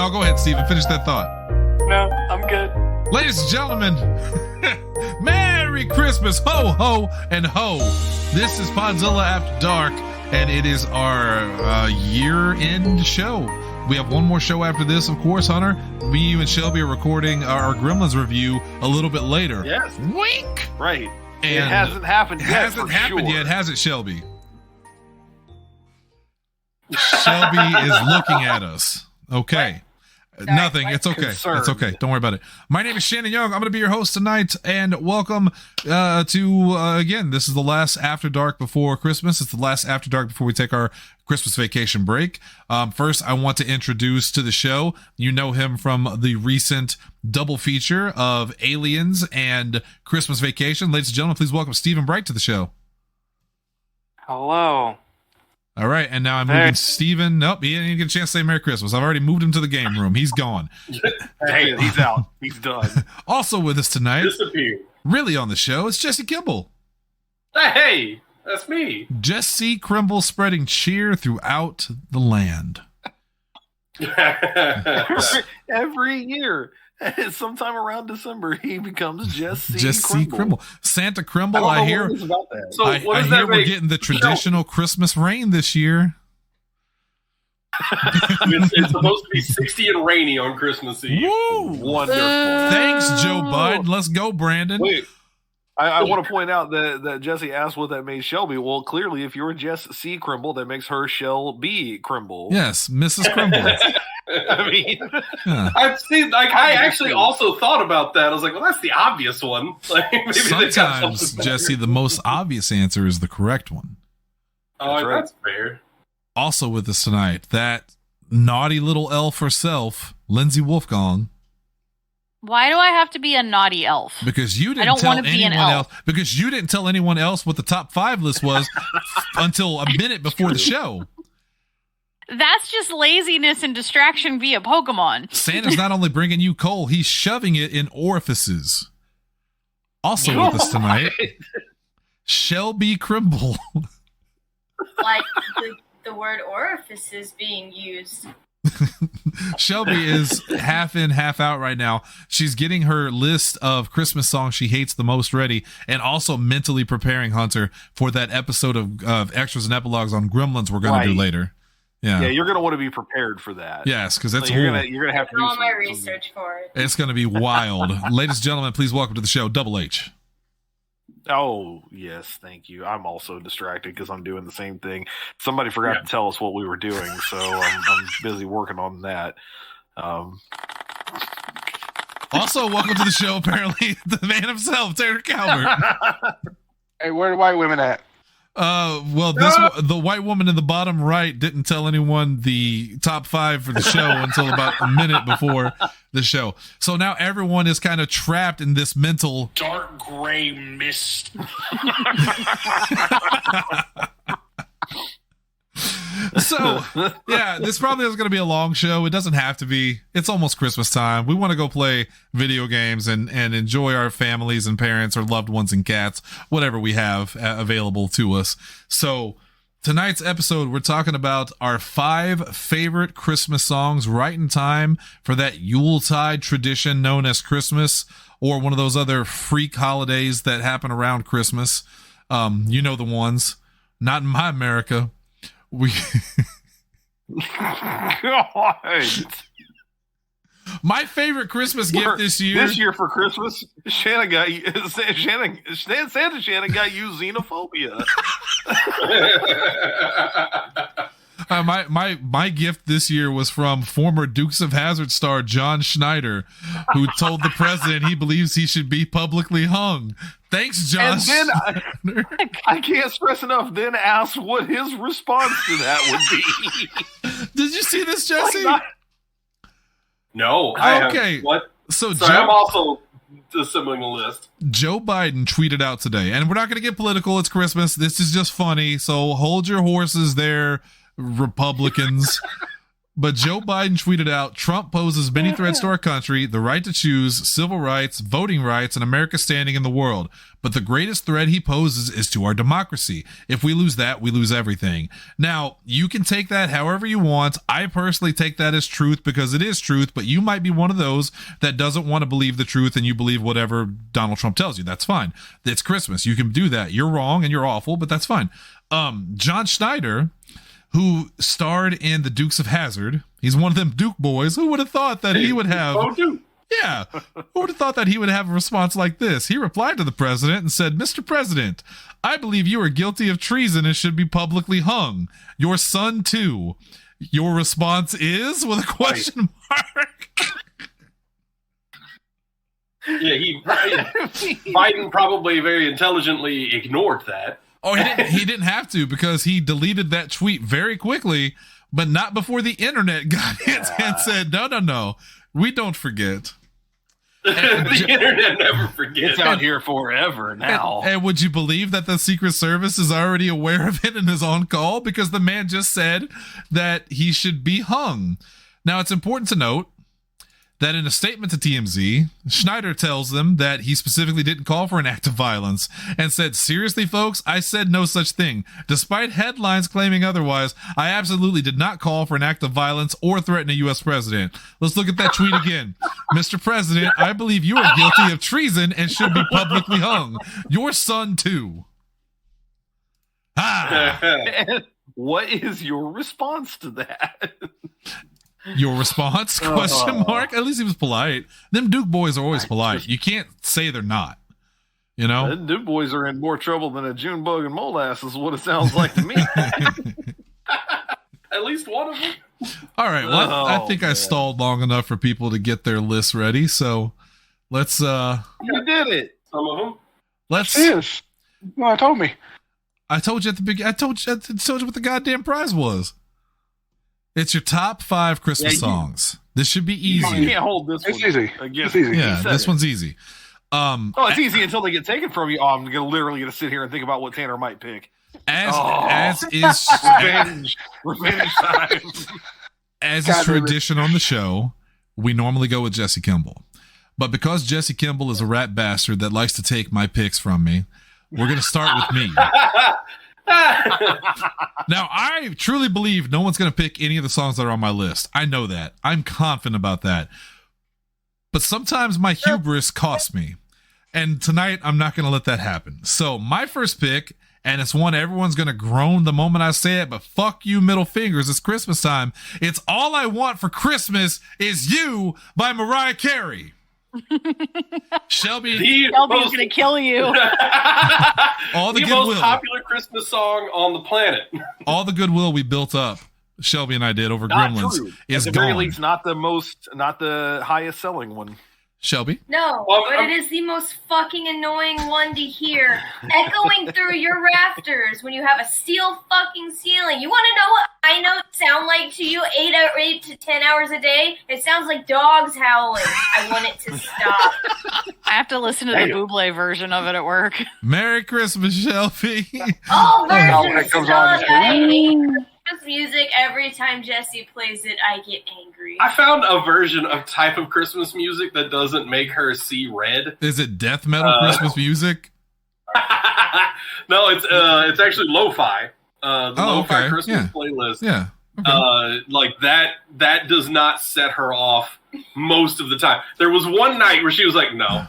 No, go ahead, Steven. Finish that thought. No, I'm good. Ladies and gentlemen, Merry Christmas, ho, ho, and ho. This is Podzilla After Dark, and it is our year-end show. We have one more show after this, of course, Hunter. Me, you, and Shelby are recording our Gremlins review a little bit later. Yes. Wink! Right. And it hasn't happened yet. Hasn't happened yet, has it, Shelby? Shelby is looking at us. Okay. Nothing. It's okay. Concerned. It's okay. Don't worry about it. My name is Shannon Young. I'm going to be your host tonight, and welcome to again. This is the last After Dark before Christmas. It's the last After Dark before we take our Christmas vacation break. First, I want to introduce to the show. You know him from the recent double feature of Aliens and Christmas Vacation. Ladies and gentlemen, please welcome Stephen Bright to the show. Hello. All right, and now I'm moving Steven. Nope, he didn't even get a chance to say Merry Christmas. I've already moved him to the game room. He's gone. Hey, he's out. He's done. Also with us tonight, Disappear. really on the show, it's Jesse Kimball. Hey, that's me. Jesse Krimble spreading cheer throughout the land. Every year, sometime around December, he becomes Jesse Krimble. Santa Krimble, I hear. About that. So I hear we're getting the traditional Christmas rain this year. It's supposed to be 60 and rainy on Christmas Eve. Woo! Wonderful. Thanks, Joe Biden. Let's go, Brandon. Wait, I want to point out that Jesse asked what that made Shelby. Well, clearly, if you're Jess C. Krimble, that makes her Shelby Krimble. Yes, Mrs. Krimble. I mean, I've seen. Like, I actually also thought about that. I was like, well, that's the obvious one. Like, maybe Sometimes, Jesse, the most obvious answer is the correct one. Oh, that's fair. Also with us tonight, that naughty little elf herself, Lindsay Wolfgong. Why do I have to be a naughty elf? Because you didn't I don't tell want to be an anyone elf. else. Because you didn't tell anyone else what the top 5 list was until a minute before the show. That's just laziness and distraction via Pokemon. Santa's not only bringing you coal, he's shoving it in orifices. Also with us tonight, Shelby Krimble. Like the word orifice is being used. Shelby is half in, half out right now. She's getting her list of Christmas songs she hates the most ready, and also mentally preparing Hunter for that episode of extras and epilogues on Gremlins we're going to do later. Yeah, you're going to want to be prepared for that. Yes, because it's you're going to have to do all my research for it. It's going to be wild. Ladies and gentlemen, please welcome to the show, Double H. Oh, yes, thank you. I'm also distracted because I'm doing the same thing. Somebody forgot to tell us what we were doing, so I'm busy working on that. Also, welcome to the show, apparently, the man himself, Taylor Calvert. Hey, where are the white women at? Well, the white woman in the bottom right didn't tell anyone the top 5 for the show until about a minute before the show. So now everyone is kind of trapped in this mental Dark gray mist. So, yeah, this probably is going to be a long show. It doesn't have to be. It's almost Christmas time. We want to go play video games and enjoy our families and parents or loved ones and cats, whatever we have available to us. So, tonight's episode, we're talking about our 5 favorite Christmas songs right in time for that Yuletide tradition known as Christmas, or one of those other freak holidays that happen around Christmas. You know the ones. Not in my America. My favorite Christmas gift this year. This year for Christmas, Santa got you xenophobia. My gift this year was from former Dukes of Hazzard star John Schneider, who told the president he believes he should be publicly hung. Thanks, John. And then I can't stress enough. Then ask what his response to that would be. Did you see this, Jesse? No. Okay. What? So I'm also assembling a list. Joe Biden tweeted out today, and we're not going to get political. It's Christmas. This is just funny. So hold your horses there, Republicans. But Joe Biden tweeted out, Trump poses many threats to our country, the right to choose, civil rights, voting rights, and America's standing in the world. But the greatest threat he poses is to our democracy. If we lose that, we lose everything. Now, you can take that however you want. I personally take that as truth because it is truth, but you might be one of those that doesn't want to believe the truth and you believe whatever Donald Trump tells you. That's fine. It's Christmas. You can do that. You're wrong and you're awful, but that's fine. John Schneider, who starred in The Dukes of Hazzard. He's one of them Duke boys. Who would have thought that he would have... Oh, Duke. Yeah. Who would have thought that he would have a response like this? He replied to the president and said, Mr. President, I believe you are guilty of treason and should be publicly hung. Your son, too. Your response is? With a question mark. Yeah, Biden probably very intelligently ignored that. Oh, he didn't have to because he deleted that tweet very quickly, but not before the internet got it and said, no, we don't forget. The internet never forgets. It's out here forever now. And would you believe that the Secret Service is already aware of it and is on call? Because the man just said that he should be hung. Now, it's important to note that in a statement to TMZ, Schneider tells them that he specifically didn't call for an act of violence and said, seriously, folks, I said no such thing. Despite headlines claiming otherwise, I absolutely did not call for an act of violence or threaten a U.S. president. Let's look at that tweet again. Mr. President, I believe you are guilty of treason and should be publicly hung. Your son, too. What is your response to that? Your response? Question mark. At least he was polite. Them Duke boys are always polite. You can't say they're not. You know? The Duke boys are in more trouble than a June bug and molasses is what it sounds like to me. At least one of them. All right. Well, I think I stalled long enough for people to get their lists ready. So let's You did it. Some of them. let's Yes. No, I told me. I told you at the beginning. I told you what the goddamn prize was. It's your top 5 Christmas songs. This should be You easy. can't hold this It's one easy. against It's easy. Yeah, this it. one's easy. It's easy until they get taken from you. I'm gonna sit here and think about what Tanner might pick. As is Revenge time. as is tradition on the show, we normally go with Jesse Kimball. But because Jesse Kimball is a rat bastard that likes to take my picks from me, we're going to start with me. Now, I truly believe no one's going to pick any of the songs that are on my list. I know that. I'm confident about that. But sometimes my hubris costs me. And tonight, I'm not going to let that happen. So my first pick, and it's one everyone's going to groan the moment I say it, but fuck you, middle fingers. It's Christmas time. It's All I Want for Christmas Is You by Mariah Carey. Shelby. Shelby's gonna kill you. All the most goodwill. popular Christmas song on the planet. All the goodwill we built up, Shelby and I did over Not Gremlins, true. is At the very gone. least, not the highest selling one. Shelby? No, Well, but it is the most fucking annoying one to hear echoing through your rafters when you have a steel fucking ceiling. You want to know what I know sound like to you 8 to 10 hours a day? It sounds like dogs howling. I want it to stop. I have to listen to the Buble version of it at work. Merry Christmas, Shelby. All when it versions comes suck. on, I hate Christmas music. Every time Jesse plays it, I get angry. I found a version of type of Christmas music that doesn't make her see red. Is it death metal Christmas music? No, it's actually lo-fi. The lo-fi okay. Christmas playlist. Yeah. Okay. Like that does not set her off most of the time. There was one night where she was like, no.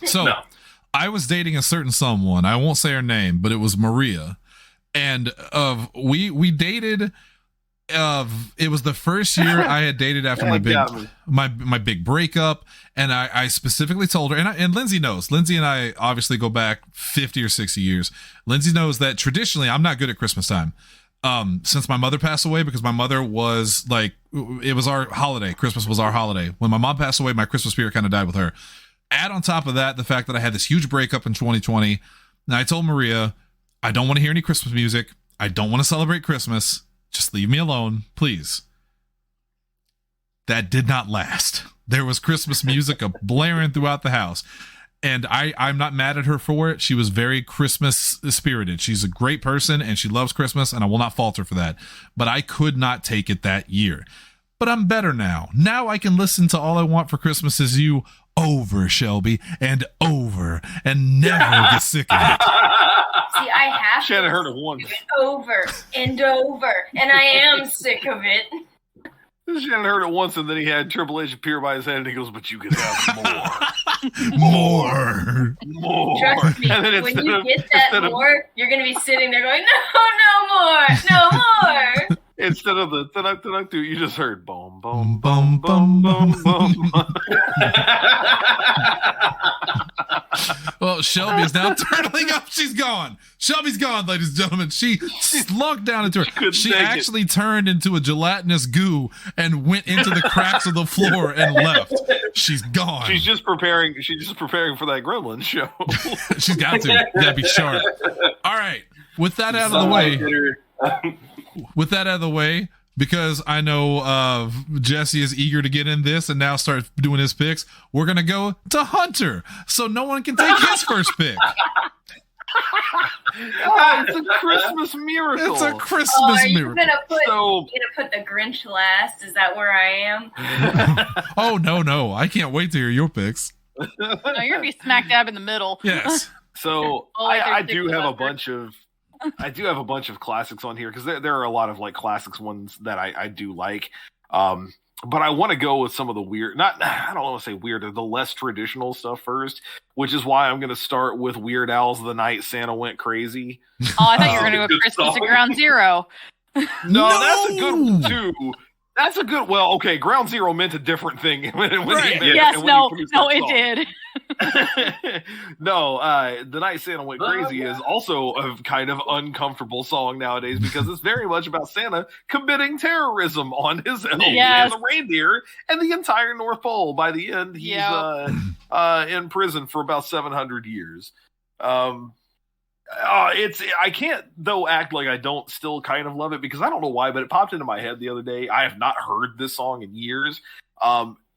So No. I was dating a certain someone. I won't say her name, but it was Maria. And we dated. It was the first year I had dated after my big breakup, and I specifically told her, and Lindsay knows. Lindsay and I obviously go back 50 or 60 years. Lindsay knows that traditionally I'm not good at Christmas time. Since my mother passed away, because my mother was like, it was our holiday. Christmas was our holiday. When my mom passed away, my Christmas spirit kind of died with her. Add on top of that the fact that I had this huge breakup in 2020, and I told Maria, I don't want to hear any Christmas music. I don't want to celebrate Christmas. Just leave me alone, please. That did not last. There was Christmas music blaring throughout the house. And I'm not mad at her for it. She was very Christmas spirited. She's a great person and she loves Christmas, and I will not fault her for that. But I could not take it that year. But I'm better now. Now I can listen to All I Want for Christmas Is You over, Shelby, and over, and never get sick of it. See, I have She hadn't heard it once. over and over, and I am sick of it. She hadn't heard it once, and then he had Triple H appear by his head, and he goes, "But you can have More. more." Trust me, And then when you of- get that instead of- more, you're going to be sitting there going, no more. Instead of the ta-da-ta-da-ta, you just heard boom, boom, Bum, boom, bum, boom, boom, boom. Well, Shelby is now turtling up. She's gone. Shelby's gone, ladies and gentlemen. She slunk down into her. couldn't She take it. actually turned into a gelatinous goo and went into the cracks of the floor and left. She's gone. She's just preparing for that Gremlin show. She's got to. Gotta be sharp. All right. With that out of the way. With that out of the way, because I know Jesse is eager to get in this and now start doing his picks, we're going to go to Hunter so no one can take his first pick. Oh, it's a Christmas miracle. It's a Christmas Are you miracle. gonna So- put the Grinch last? Is that where I am? Oh, no. I can't wait to hear your picks. No, you're gonna be smack dab in the middle. Yes. So Oh, like I there's do six have a left. bunch of classics on here because there are a lot of like classics ones that I do like. But I want to go with some of the weird, I don't want to say weird, the less traditional stuff first, which is why I'm going to start with Weird Al's "The Night Santa Went Crazy." Oh, I thought you were gonna go Good Christmas song. to Ground Zero. No, that's a good one too. That's a good. Well, okay, Ground Zero meant a different thing. when he Right. made it- Yes, when he no, produced no, that it song. did. No, "The Night Santa Went Crazy" is also a kind of uncomfortable song nowadays because it's very much about Santa committing terrorism on his elves Yes. and the reindeer and the entire North Pole. By the end, he's in prison for about 700 years. I can't though act like I don't still kind of love it because I don't know why, but it popped into my head the other day. I have not heard this song in years.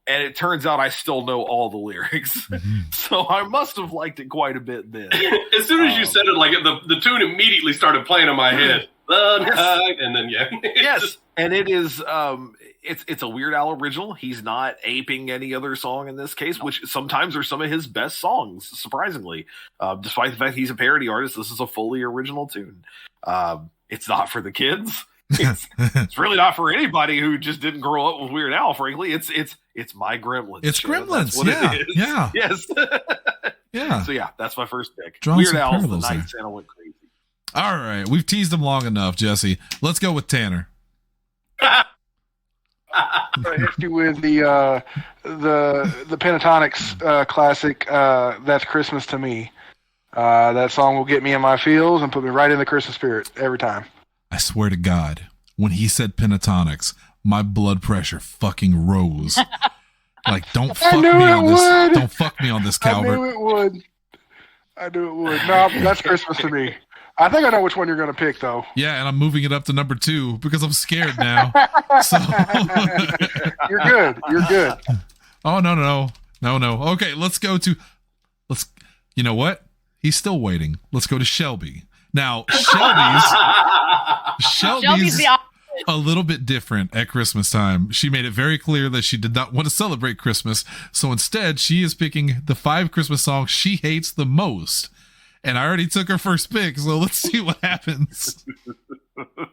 And it turns out I still know all the lyrics. So I must have liked it quite a bit then. As soon as you said it, like the tune immediately started playing in my head. And then Yes. And it is it's a Weird Al original. He's not aping any other song in this case, which sometimes are some of his best songs, surprisingly. Despite the fact he's a parody artist, this is a fully original tune. It's not for the kids. It's really not for anybody who just didn't grow up with Weird Al, frankly. It's my Gremlins. It's show. Gremlins. That's what Yeah. it is. Yeah. Yes. Yeah. So yeah, that's my first pick. Drawing Weird some Al's "The parallels Night there. Santa Went Crazy." All right. We've teased him long enough, Jesse. Let's go with Tanner. I hit you with the Pentatonics classic. That's Christmas to Me. That song will get me in my feels and put me right in the Christmas spirit every time. I swear to God, when he said pentatonics, my blood pressure fucking rose. Like, don't fuck knew me it on this. would. Don't fuck me on this, I Calvert. knew it would. No, that's Christmas to Me. I think I know which one you're going to pick, though. Yeah, and I'm moving it up to number 2 because I'm scared now. So, You're good. You're good. oh no. Okay, let's go to. You know what? He's still waiting. Let's go to Shelby. Now, Shelby's the opposite. a little bit different at Christmas time. She made it very clear that she did not want to celebrate Christmas. So instead, she is picking the 5 Christmas songs she hates the most. And I already took her first pick, so let's see what happens.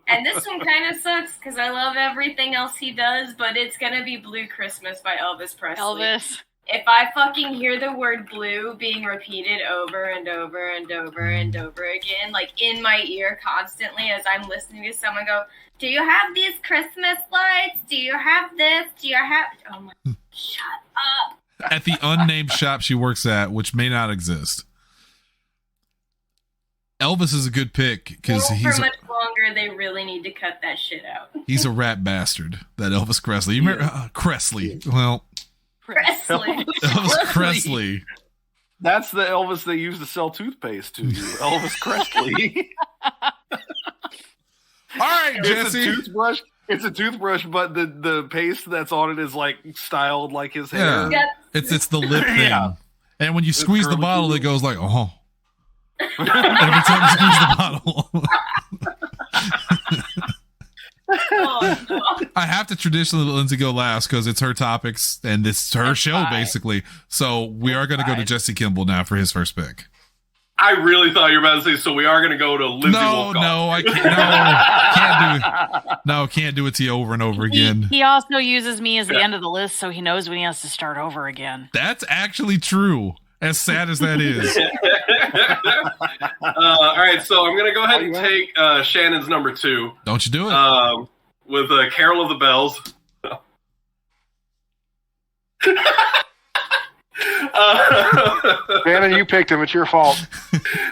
And this one kind of sucks because I love everything else he does, but it's gonna be "Blue Christmas" by Elvis Presley. Elvis. If I fucking hear the word blue being repeated over and over and over and over again, like in my ear constantly as I'm listening to someone go, "Do you have these Christmas lights? Do you have this? Do you have..." Oh my... Shut up. At the unnamed shop she works at, which may not exist. Elvis is a good pick because For he's much longer, they really need to cut that shit out. he's a rat bastard. That Elvis Presley. You remember Presley? Well, Presley. Elvis Presley. That's the Elvis they used to sell toothpaste to you, Elvis Presley. All right, It's a Jesse. toothbrush. It's a toothbrush, but the paste that's on it is like styled like his Yeah. hair. Yeah. It's the lip thing. Yeah. And when you squeeze the girly bottle, goo. it goes like, oh. Every time you squeeze the bottle. Oh, no. I have to traditionally let Lindsay go last because it's her topics and it's her That's show, fine. basically. So we are going to go to fine. Jesse Kimball now for his first pick. I really thought you were about to say, so we are going to go to Lindsay Wolfgall. No, I can't do it to you over and over again. He also uses me as the end of the list, so he knows when he has to start over again. That's actually true. As sad as that is. All right, so I'm going to go ahead and take Shannon's number 2 Don't you do it. with Carol of the Bells. Shannon, you picked him. It's your fault.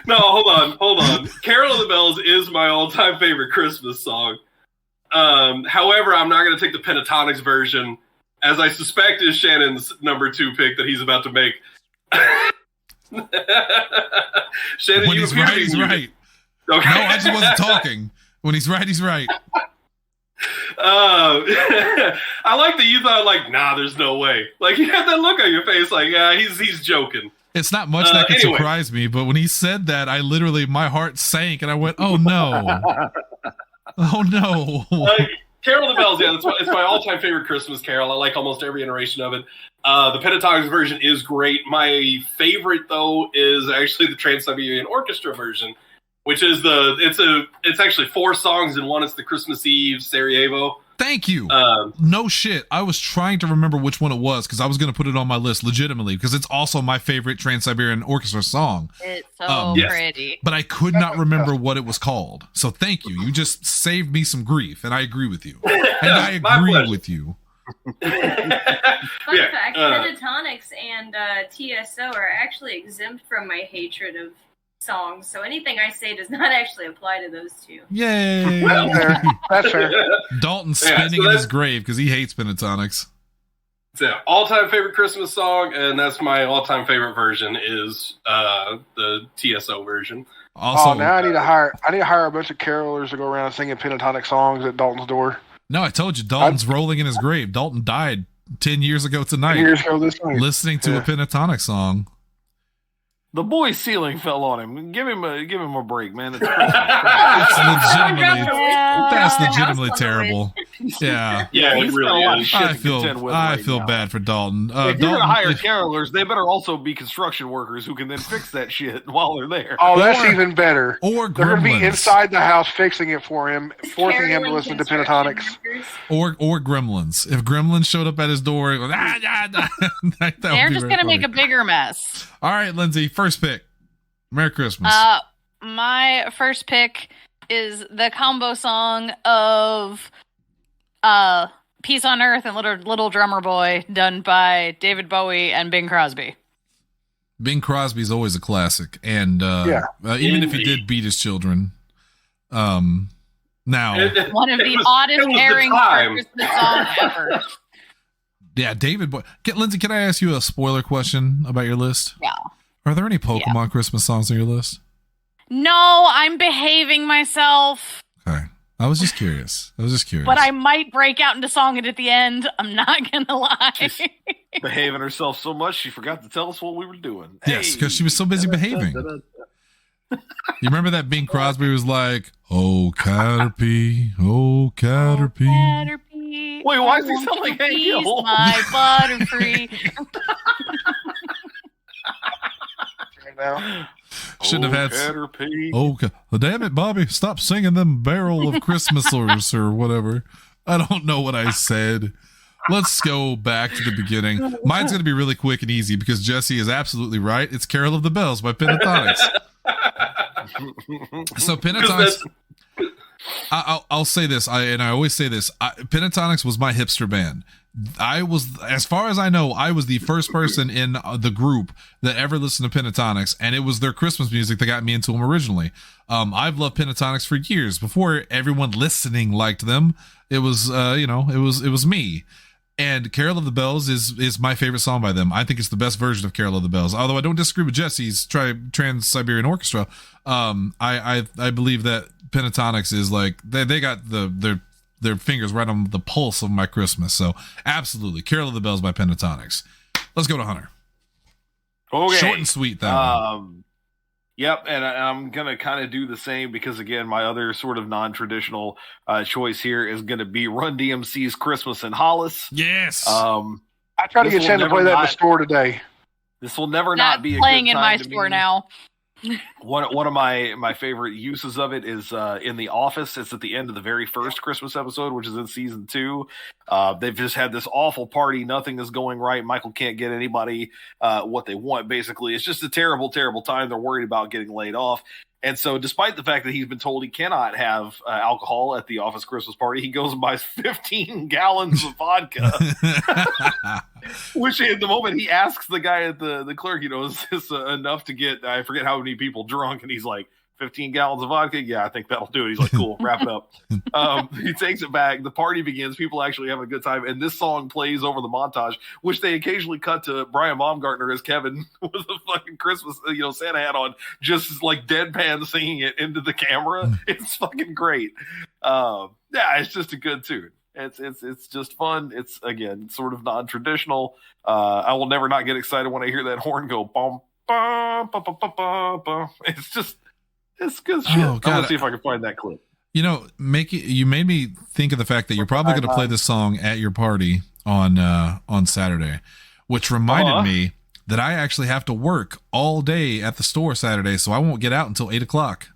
No, hold on. Carol of the Bells is my all-time favorite Christmas song. However, I'm not going to take the Pentatonics version, as I suspect is Shannon's number 2 pick that he's about to make. Shannon, When you he's appear to right, be he's muted. right. Okay. No, I just wasn't talking. When he's right, he's right. I like that you thought, like, nah, there's no way. Like, you had that look on your face, like, yeah, he's joking. It's not much that could Anyway. surprise me, but when he said that, I literally, my heart sank and I went, oh no. Oh no. Carol of the Bells, yeah, it's my all-time favorite Christmas carol. I like almost every iteration of it. The Pentatonics version is great. My favorite, though, is actually the Trans-Siberian Orchestra version, which is it's actually 4 songs in one. It's the Christmas Eve Sarajevo. Thank you. No shit. I was trying to remember which one it was because I was going to put it on my list legitimately because it's also my favorite Trans-Siberian Orchestra song. It's so Yes. pretty. But I could not remember what it was called. So thank you. You just saved me some grief, and I agree with you. And I My agree pleasure. with you. Fun Yeah, fact, Pentatonics and TSO are actually exempt from my hatred of songs, so anything I say does not actually apply to those two. Yay. That's fair. That's fair. Dalton's Yeah, spinning so in his that's- grave because he hates Pentatonics. It's an all-time favorite Christmas song, and that's my all-time favorite version is the TSO version. Also, Now I need to hire a bunch of carolers to go around singing pentatonic songs at Dalton's door. no, I told you, Dalton's rolling in his grave. Dalton died 10 years ago tonight Years ago this night. listening to a pentatonic song. The boy's ceiling fell on him. Give him a break, man. It's That's legitimately terrible. Yeah. Yeah, it He's got a really lot of is. shit I to feel contend with I right feel now. bad for Dalton. If you're Dalton, gonna hire if- carolers, they better also be construction workers who can then fix that shit while they're there. Oh, that's Or- even better. or They're going to be Gremlins. inside the house fixing it for him, forcing him to Caroling listen to construction pentatonics. workers. Or Gremlins. If Gremlins showed up at his door, it goes, that would They're be just very gonna make a funny. bigger mess. All right, Lindsay, first pick. Merry Christmas. My first pick is the combo song of Peace on Earth and Little Drummer Boy, done by David Bowie and Bing Crosby. Bing Crosby's always a classic, and even if he did beat his children, now One of It the was- oddest it was the pairings for a time. Christmas song ever. yeah, David Bowie. Lindsay, can I ask you a spoiler question about your list? Yeah. Are there any Pokemon Christmas songs on your list? No, I'm behaving myself, Okay, I was just curious. but I might break out into song at the end. I'm not gonna lie. Behaving herself so much she forgot to tell us what we were doing. Yes, because she was so busy behaving. You remember that Bing Crosby was like, "Oh Caterpie, oh Caterpie." Caterpie, Wait, why does he I want sound you like to Hank please Hill? My Butterfree. Now. Shouldn't have had. Caterpie. Oh, damn it, Bobby! Stop singing them barrel of Christmasers or whatever. I don't know what I said. Let's go back to the beginning. Mine's going to be really quick and easy because Jesse is absolutely right. It's "Carol of the Bells" by Pentatonics. So Pentatonics. I'll say this, I always say this. Pentatonics was my hipster band. I was, as far as I know, I was the first person in the group that ever listened to Pentatonics, and it was their Christmas music that got me into them originally. I've loved Pentatonics for years. Before everyone listening liked them, it was, it was me. And "Carol of the Bells" is my favorite song by them. I think it's the best version of "Carol of the Bells." Although I don't disagree with Jesse's Trans-Siberian Orchestra. I believe that Pentatonics is like they got their fingers right on the pulse of my Christmas. So absolutely, "Carol of the Bells" by Pentatonics. Let's go to Hunter. Okay. Short and sweet, though. Yep, and I'm going to kind of do the same because, again, my other sort of non-traditional choice here is going to be Run DMC's Christmas in Hollis. Yes. I tried to get Shannon to play that in the store today. This will never not be a playing good in my time to store me. now. One of my favorite uses of it is in The Office. It's at the end of the very first Christmas episode, which is in season 2. They've just had this awful party. Nothing is going right. Michael can't get anybody what they want, basically. It's just a terrible, terrible time. They're worried about getting laid off. And so despite the fact that he's been told he cannot have alcohol at the office Christmas party, he goes and buys 15 gallons of vodka. Which at the moment he asks the guy at the clerk, is this enough to get, I forget how many people drunk, and he's like, 15 gallons of vodka? Yeah, I think that'll do it. He's like, cool, wrap it up. He takes it back. The party begins. People actually having a good time. And this song plays over the montage, which they occasionally cut to Brian Baumgartner as Kevin with a fucking Christmas, Santa hat on, just like deadpan singing it into the camera. It's fucking great. Yeah, it's just a good tune. It's just fun. It's, again, sort of non-traditional. I will never not get excited when I hear that horn go bum, bum, bum, bum, bum, bum, bum. It's good shit. I'm gonna see if I can find that clip. You made me think of the fact that you're probably going to play this song at your party on Saturday, which reminded me that I actually have to work all day at the store Saturday, so I won't get out until 8:00.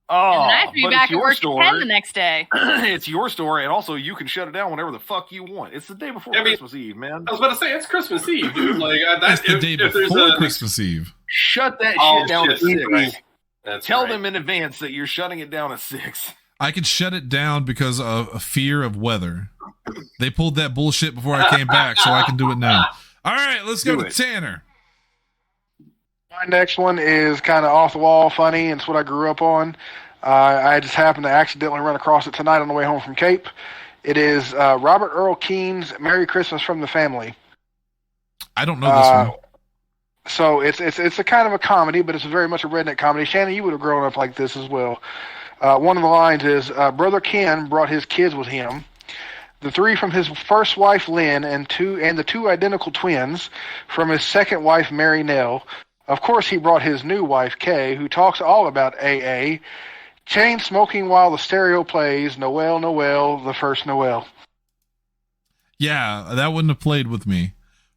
Oh, and then I have to be back at work at 10 the next day. It's your store, and also you can shut it down whenever the fuck you want. It's the day before Christmas Eve, man. I was about to say, it's Christmas Eve, dude. Like, that's the day before Christmas Eve. Shut that shit down at 6. Right. Tell them in advance that you're shutting it down at 6. I could shut it down because of a fear of weather. They pulled that bullshit before I came back, so I can do it now. All right, let's go to Tanner. My next one is kind of off the wall, funny, and it's what I grew up on. I just happened to accidentally run across it tonight on the way home from Cape. It is Robert Earl Keen's "Merry Christmas from the Family." I don't know this one. So it's a kind of a comedy, but it's very much a redneck comedy. Shannon, you would have grown up like this as well. One of the lines is, Brother Ken brought his kids with him. The 3 from his first wife, Lynn, and the 2 identical twins from his second wife, Mary Nell. Of course, he brought his new wife, Kay, who talks all about AA. Chain smoking while the stereo plays, Noel, Noel, the first Noel. Yeah, that wouldn't have played with me.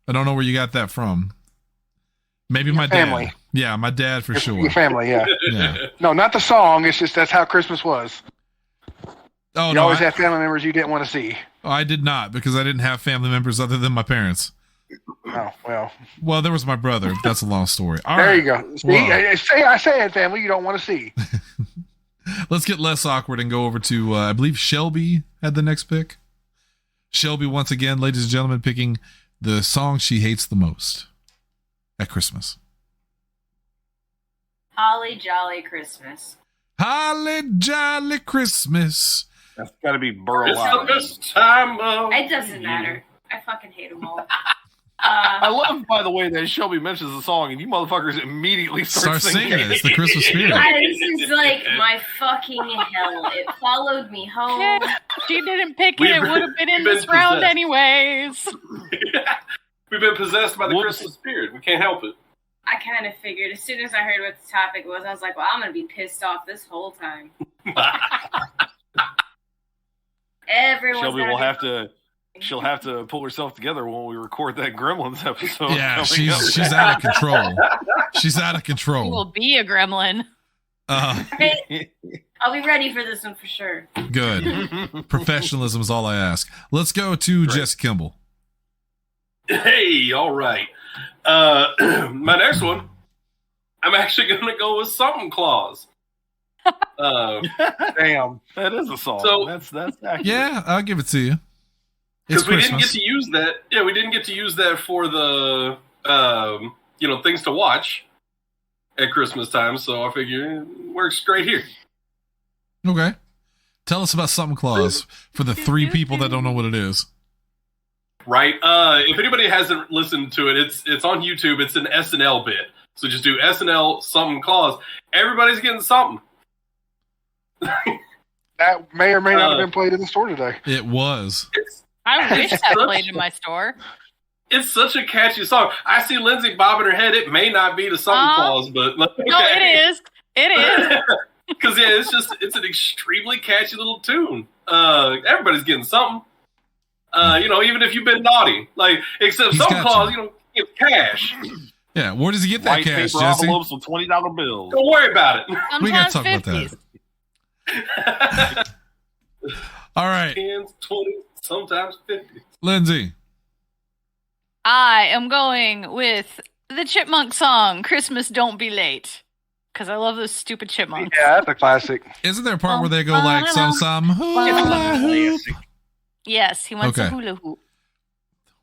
I don't know where you got that from. Maybe Your my family. dad. Yeah, my dad for sure. Your family, yeah. Yeah. No, not the song. It's just that's how Christmas was. Oh, You always had family members you didn't want to see. I did not, because I didn't have family members other than my parents. Oh, well. Well, there was my brother. But that's a long story. All there right. you go. See, I said family you don't want to see. Let's get less awkward and go over to, I believe Shelby had the next pick. Shelby, once again, ladies and gentlemen, picking the song she hates the most at Christmas. Holly Jolly Christmas. Holly Jolly Christmas. That's got to be Burl It's the Ives. best time of It doesn't year. matter. I fucking hate them all. I love, by the way, that Shelby mentions the song, and you motherfuckers immediately start singing it. It's the Christmas spirit. This is like my fucking hell. It followed me home. She didn't pick it. It would have been in we've this been round possessed. anyways. We've been possessed by the Whoops. Christmas spirit. We can't help it. I kind of figured as soon as I heard what the topic was, I was like, well, I'm going to be pissed off this whole time. Everyone's Shelby gonna will be- have to. She'll have to pull herself together when we record that Gremlins episode. Yeah, coming up. she's out of control. She's out of She will control. be a gremlin. I'll be ready for this one for sure. Good. Professionalism is all I ask. Let's go to Jess Kimball. Hey, all right. My next one, I'm actually going to go with Something Claus. Damn. That is a song. So- that's accurate. Yeah, I'll give it to you. It's Because we didn't get Christmas. to use that. Yeah, we didn't get to use that for the, things to watch at Christmas time. So I figure it works great here. Okay. Tell us about Something Claus for the 3 people that don't know what it is. Right. If anybody hasn't listened to it, it's on YouTube. It's an SNL bit. So just do SNL Something Claus. Everybody's getting something. That may or may not have been played in the store today. It was. I wish that played in my store. It's such a catchy song. I see Lindsay bobbing her head. It may not be the Santa Claus, but okay. No, it is. It is. Because yeah, it's an extremely catchy little tune. Everybody's getting something. Even if you've been naughty, like except He's Santa got Claus, you. Get cash. Yeah, where does he get that White cash, paper Jesse? envelopes with $20 bills. Don't worry about it. We gotta Sometimes talk 50s. about that. All right, 10s, 20s, sometimes 50s. Lindsay. I am going with the Chipmunk song, Christmas Don't Be Late. Because I love those stupid chipmunks. Yeah, that's a classic. Isn't there a part where they go like some hula hoop? Yes, he wants Okay. a hula hoop.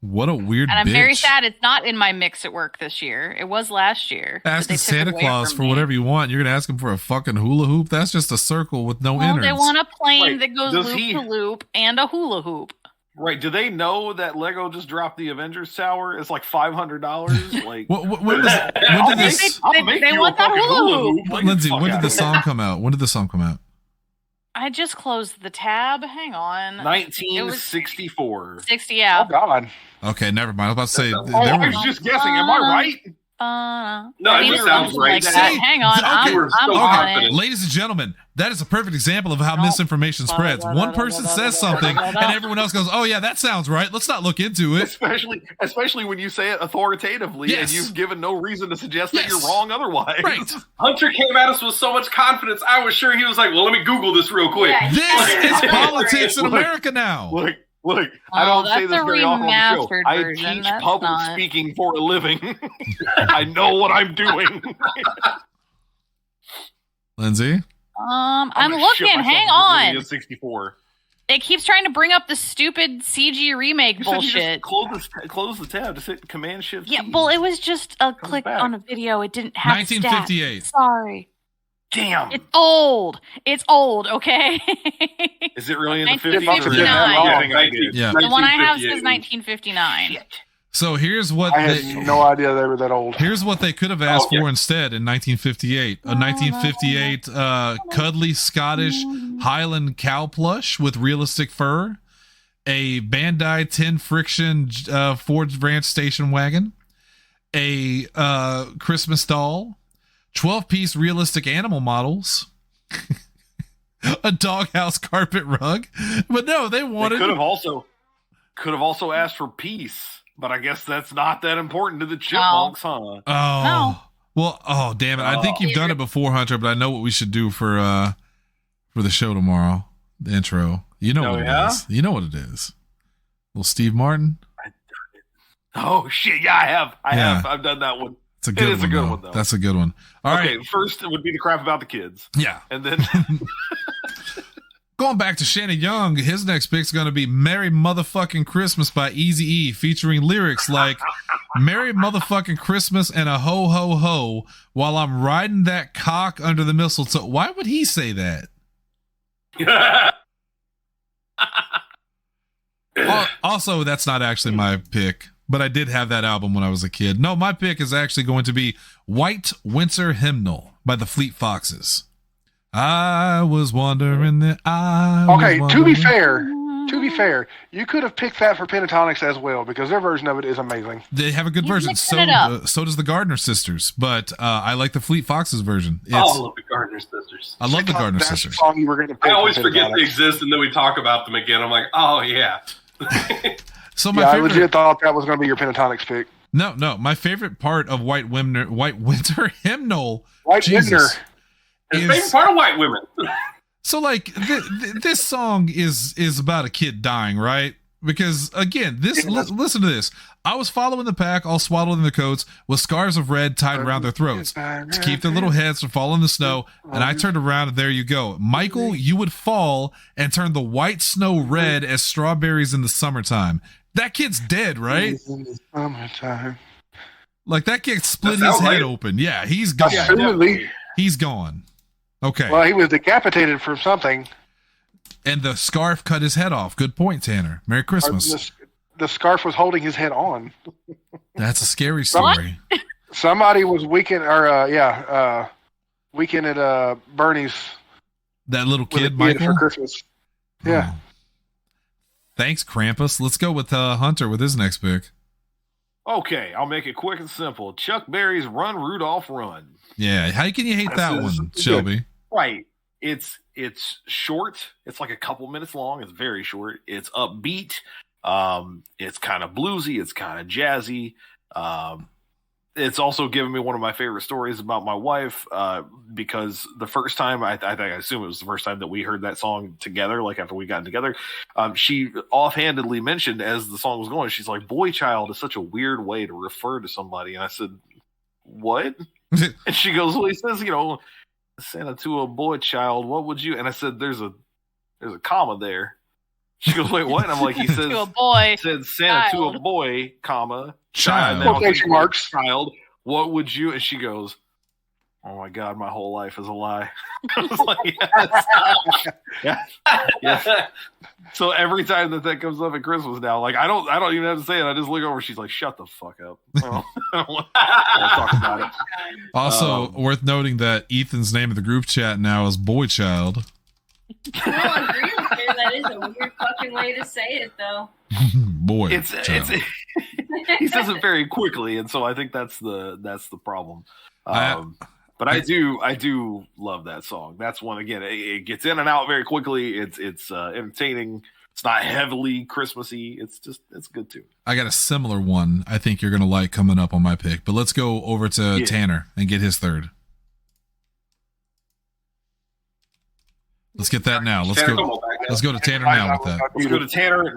What a weird And I'm bitch. very sad it's not in my mix at work this year. It was last year. but Asking they took it Santa away Claus from for me. whatever you want. You're gonna ask him for a fucking hula hoop? That's just a circle with no Well, innards. they want a plane Wait, that goes does loop he- to loop and a hula hoop. Right? Do they know that Lego just dropped the Avengers Tower? It's like $500. Like, when did this? They want that hula hoop. Like, Lindsay, fuck when did outta the here. song come out? When did the song come out? I just closed the tab. Hang on. 1964. 60, yeah. Oh God. Okay, never mind. I was about to say Oh, there I were. was just guessing. Am I right? No, I it need just to sounds something right. like that. See? Hang on. Okay. I'm, You were I'm so on confident. it. Ladies and gentlemen, that is a perfect example of how misinformation spreads. One person says something, and everyone else goes, "Oh yeah, that sounds right. Let's not look into it." Especially when you say it authoritatively Yes. and you've given no reason to suggest that Yes. you're wrong otherwise. Right. Hunter came at us with so much confidence. I was sure he was like, "Well, let me Google this real quick." Yeah. This is politics in Look. America now. Look, I Oh, don't say that's this a very often on the show. remastered I version, teach that's public not. speaking for a living. I know what I'm doing. Lindsay, I'm gonna looking. shit myself Hang if it on. really is 64. It keeps trying to bring up the stupid CG remake You said you bullshit. just close the tab. Just hit Command Shift. Yeah, C. well, it was just a click back. on a video. It didn't have 1958. stats. Sorry. Damn. It's old. It's old, okay? Is it really in the 50s? 1959. I think I did. Yeah. The one I have says 1958. 1959. so here's what I had they, no idea they were that old. here's what they could have asked Oh, yeah. for instead in 1958. A 1958 cuddly Scottish Highland cow plush with realistic fur, a Bandai 10 friction Ford Ranch station wagon, a Christmas doll, 12-piece realistic animal models, a doghouse carpet rug. But no, they They wanted could have also asked for peace, but I guess that's not that important to the chipmunks, huh? Oh, No. well, oh, damn it. I think you've done it before, Hunter, but I know what we should do for the show tomorrow. The intro. You know Oh, what yeah? it is. You know what it is. Little Steve Martin. Oh shit! Yeah, I have. Yeah. I've done that one. It's a good is a one. good though. one, though. That's a good one. All right. Okay, first it would be the crap about the kids, Yeah. and then Going back to Shannon Young, his next pick's going to be Merry Motherfucking Christmas by Eazy-E, featuring lyrics like Merry Motherfucking Christmas and a ho ho ho while I'm riding that cock under the mistletoe. Why would he say that? Also, that's not actually my pick, but I did have that album when I was a kid. No, my pick is actually going to be White Winter Hymnal by the Fleet Foxes. I was wondering that Okay, to be fair, you could have picked that for Pentatonics as well because their version of it is amazing. they have a good You're version. mixing it up. So does the Gardner Sisters, but I like the Fleet Foxes version. I love the Gardner Sisters. I love the Gardner That's Sisters. the song you were going to pick. I always for forget they Pentatonics. exist, and then we talk about them again. I'm like, oh yeah. So my Yeah, I favorite. legit thought that was going to be your Pentatonics pick. No, my favorite part of White Winter Hymnal. White Jesus, Winter. His is- favorite part of white women. So like this song is about a kid dying, right? Because again, listen to this. I was following the pack, all swaddled in their coats, with scarves of red tied around their throats to keep their little heads from falling in the snow. And I turned around, and there you go, Michael. You would fall and turn the white snow red as strawberries in the summertime. That kid's dead, right? Summertime. Like that kid split That his sounds head right. open. Yeah, he's gone. Assumedly. He's gone. Okay. Well, he was decapitated from something. And the scarf cut his head off. Good point, Tanner. Merry Christmas. The scarf was holding his head on. That's a scary story. Somebody was weekend at Bernie's That little with a kid, kid Michael. for Christmas. Yeah. Oh. Thanks, Krampus. Let's go with Hunter with his next pick. Okay, I'll make it quick and simple. Chuck Berry's "Run, Rudolph, Run." Yeah, how can you hate that one, Shelby? Right. It's short. It's like a couple minutes long. It's very short. It's upbeat. It's kind of bluesy. It's kind of jazzy. It's also given me one of my favorite stories about my wife, because the first time, I assume it was the first time that we heard that song together, like after we got together, she offhandedly mentioned as the song was going, she's like, "Boy child is such a weird way to refer to somebody." And I said, "What?" And she goes, "Well, he says, Santa to a boy child, what would you?" And I said, there's a comma there. She goes, "Wait, what?" And I'm like, he says, To a boy. Said Santa child. to a boy, comma, Child. Quotation marks. child, what would you? And she goes, "Oh my God, my whole life is a lie." I was like, yes. Yes. So every time that comes up at Christmas now, like I don't even have to say it. I just look over. She's like, "Shut the fuck up." I don't want to talk about it. Also, worth noting that Ethan's name of the group chat now is Boy Child. Well, I agree with you. That is a weird fucking way to say it, though. Boy Child. He says it very quickly, and so I think that's the problem. But I do love that song. That's one, again, it gets in and out very quickly. It's entertaining. It's not heavily Christmassy. It's good too. I got a similar one I think you're going to like coming up on my pick, but let's go over to Tanner and get his third. Let's get that now. Let's go to Tanner now with that. Let's go to Tanner.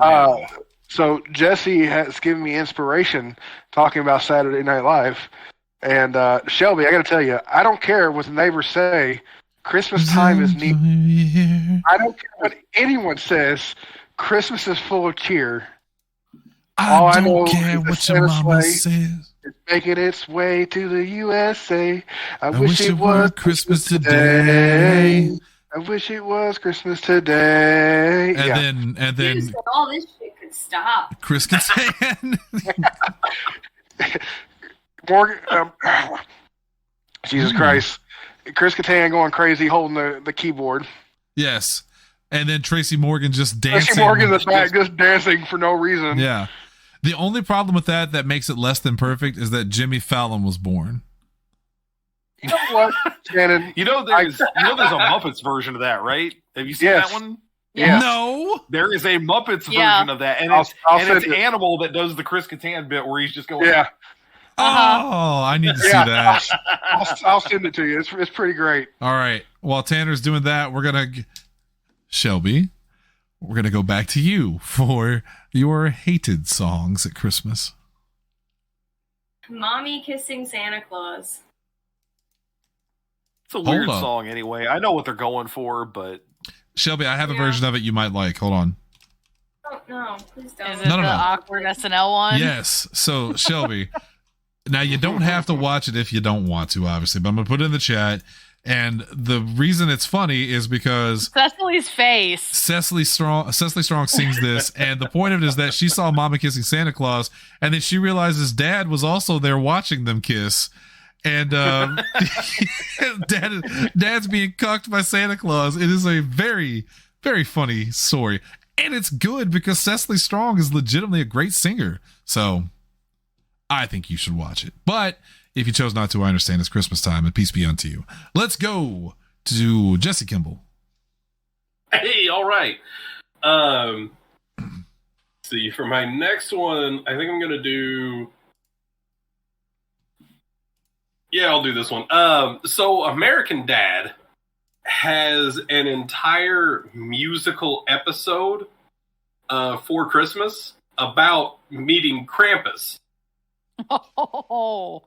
So Jesse has given me inspiration talking about Saturday Night Live. And Shelby, I got to tell you, I don't care what the neighbors say. Christmas time is neat. I don't care what anyone says. Christmas is full of cheer. All I know care is what your mama says. It's making its way to the USA. I wish it were Christmas today. I wish it was Christmas today. And then You said all this shit could stop. Chris Kattan. Morgan, Jesus Christ. Chris Kattan going crazy holding the keyboard. Yes. And then Tracy Morgan just dancing. Tracy Morgan in the back just dancing for no reason. Yeah. The only problem with that makes it less than perfect is that Jimmy Fallon was born. You know what, Shannon? There's a Muppets version of that, right? Have you seen that one? Yeah. No. There is a Muppets version of that, and it's Animal that does the Chris Kattan bit where he's just going. Yeah. Oh, I need to see that. I'll send it to you. It's pretty great. All right. While Tanner's doing that, Shelby, we're gonna go back to you for your hated songs at Christmas. Mommy kissing Santa Claus. It's a weird song anyway. I know what they're going for, but Shelby, I have a version of it you might like. Hold on. Oh, no, please don't. Is it the awkward SNL one? Yes. So, Shelby, now you don't have to watch it if you don't want to, obviously, but I'm going to put it in the chat. And the reason it's funny is because Cecily's face. Cecily Strong sings this, and the point of it is that she saw Mama kissing Santa Claus, and then she realizes Dad was also there watching them kiss. And Dad's being cucked by Santa Claus. It is a very, very funny story. And it's good because Cecily Strong is legitimately a great singer. So I think you should watch it. But if you chose not to, I understand. It's Christmas time, and peace be unto you. Let's go to Jesse Kimball. Hey, all right. See, for my next one, I think I'm going to do... Yeah, I'll do this one. So American Dad has an entire musical episode for Christmas about meeting Krampus. Oh.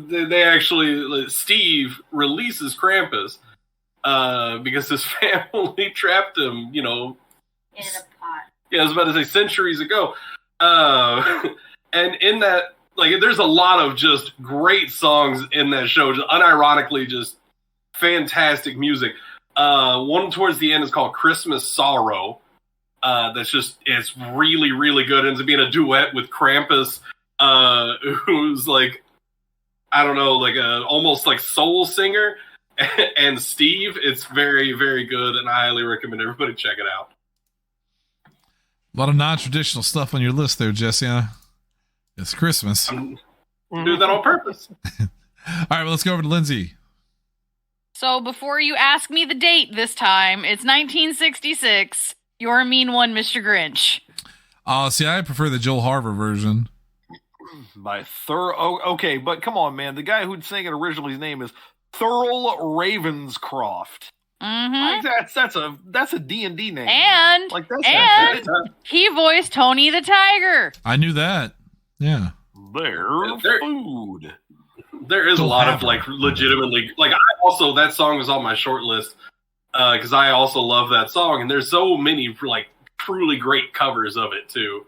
They actually, Steve releases Krampus because his family trapped him, in a pot. Yeah, I was about to say centuries ago. And in that, there's a lot of just great songs in that show, just unironically, just fantastic music. One towards the end is called Christmas Sorrow. It's really, really good. It ends up being a duet with Krampus, who's almost like soul singer, and Steve. It's very, very good, and I highly recommend everybody check it out. A lot of non-traditional stuff on your list there, Jesse. Huh? It's Christmas. Do that on purpose. All right, well, let's go over to Lindsay. So before you ask me the date this time, it's 1966. You're a mean one, Mr. Grinch. See, I prefer the Joel Harver version. Okay, but come on, man. The guy who'd sang it originally, his name is Thurl Ravenscroft. Mm-hmm. Like, that's a D&D name. And he voiced Tony the Tiger. I knew that. Yeah. Their food. There is a lot of like legitimately like that song was on my short list because I also love that song, and there's so many like truly great covers of it too.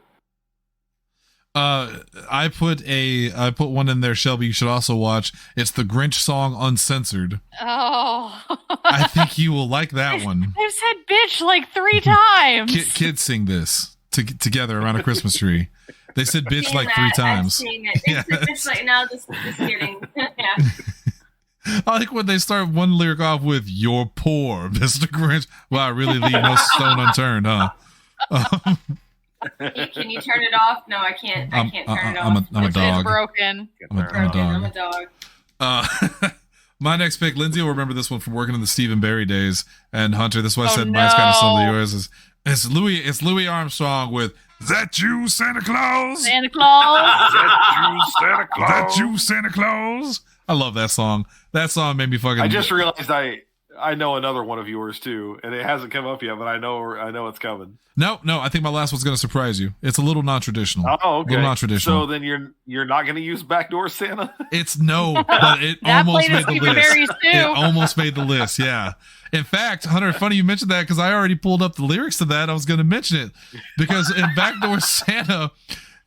I put one in there, Shelby, you should also watch. It's the Grinch song Uncensored. Oh. I think you will like that one. I've said bitch like 3 times. Kids sing this together around a Christmas tree. They said bitch like 3 times. Yeah. It's like, no, just kidding. Yeah. I like when they start one lyric off with "You're poor, Mr. Grinch." Wow, I really leave no stone unturned, huh? Can you turn it off? No, I can't. I can't turn it off. I'm a dog. It's broken. I'm a dog. My next pick, Lindsay will remember this one from working in the Stephen Barry days. And Hunter, this is why I said mine's kind of similar to yours. It's Louis Armstrong with "Is that you, Santa Claus? Santa Claus? Is that you, Santa Claus? Is that you, Santa Claus?" I love that song. That song made me fucking. I just realized I know another one of yours too, and it hasn't come up yet, but I know it's coming. No, I think my last one's going to surprise you. It's a little non-traditional. Oh, okay. A little non-traditional. So then you're not going to use Backdoor Santa? It's no, but it almost made the list. Too. It almost made the list, yeah. In fact, Hunter, funny you mentioned that because I already pulled up the lyrics to that. I was going to mention it because in Backdoor Santa,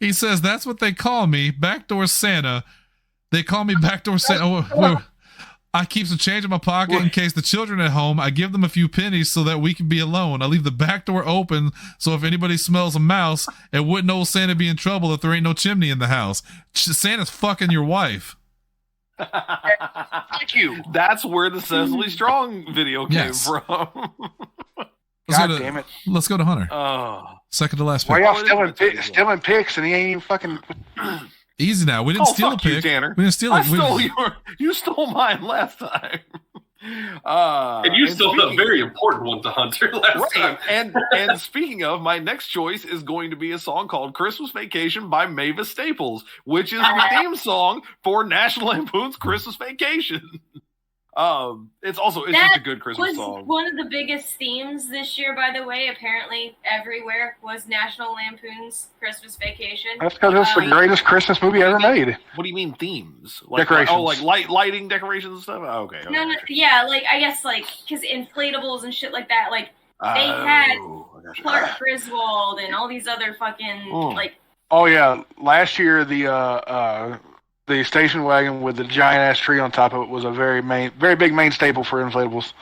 he says, "That's what they call me, Backdoor Santa. They call me Backdoor Santa. I keep some change in my pocket in case the children are at home. I give them a few pennies so that we can be alone. I leave the back door open so if anybody smells a mouse, it wouldn't old Santa be in trouble if there ain't no chimney in the house. Santa's fucking your wife." Thank you. That's where the Cecily Strong video came from. Damn it. Let's go to Hunter. Second to last pick. Why y'all stealing picks and he ain't even fucking... Easy now. We didn't steal a pick. Tanner. We didn't steal it. You stole mine last time. And you stole a very important one to Hunter last time. And speaking of, my next choice is going to be a song called "Christmas Vacation" by Mavis Staples, which is the theme song for National Lampoon's Christmas Vacation. It's just a good Christmas song. One of the biggest themes this year, by the way, apparently everywhere, was National Lampoon's Christmas Vacation. That's because it's the greatest Christmas movie ever made. What do you mean themes? Decorations. Like lighting decorations and stuff? Oh, okay. No, yeah, I guess because inflatables and shit like that, they had Clark Griswold and all these other fucking Oh yeah, last year the station wagon with the giant ass tree on top of it was a very big main staple for inflatables.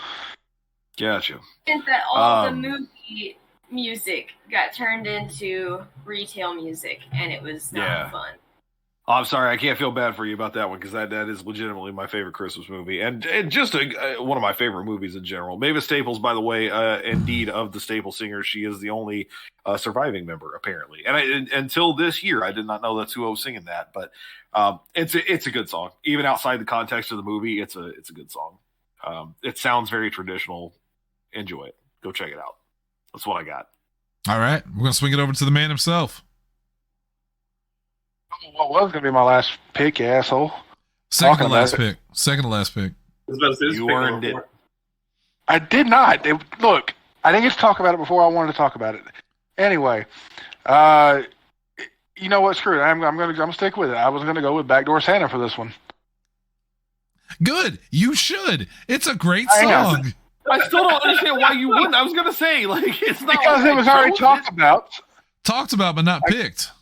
Gotcha. And that all the movie music got turned into retail music, and it was not fun. Oh, I'm sorry, I can't feel bad for you about that one because that is legitimately my favorite Christmas movie, and just one of my favorite movies in general. Mavis Staples, by the way, indeed of the Staples Singers, she is the only surviving member apparently. And until this year, I did not know that's who I was singing that, but it's a good song. Even outside the context of the movie, it's a good song. It sounds very traditional. Enjoy it. Go check it out. That's what I got. All right, we're gonna swing it over to the man himself. What was going to be my last pick, you asshole? Second to last pick. You earned it. I did not. Look, I didn't get to talk about it before I wanted to talk about it. Anyway, you know what? Screw it. I'm gonna stick with it. I was gonna go with Backdoor Santa for this one. Good. You should. It's a great song. I still don't understand why you wouldn't. I was gonna say it's not because it was already talked about. Talked about, but not picked.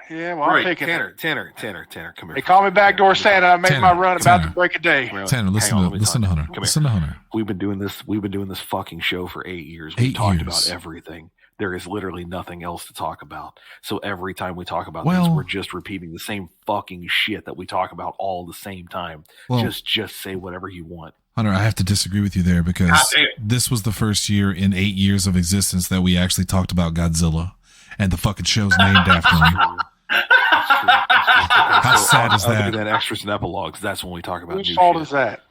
Yeah, well, I'm picking Tanner, come here. They call me Backdoor Santa. I made my run about to break a day. Tanner, listen to Hunter. Listen to Hunter. We've been doing this fucking show for 8 years. We've talked about everything. There is literally nothing else to talk about. So every time we talk about this, we're just repeating the same fucking shit that we talk about all the same time. Just say whatever you want. Hunter, I have to disagree with you there because this was the first year in 8 years of existence that we actually talked about Godzilla. And the fucking show's named after him. How sad is Look at that? that extras and epilogues. That's when we talk about Whose new fault shit. is that?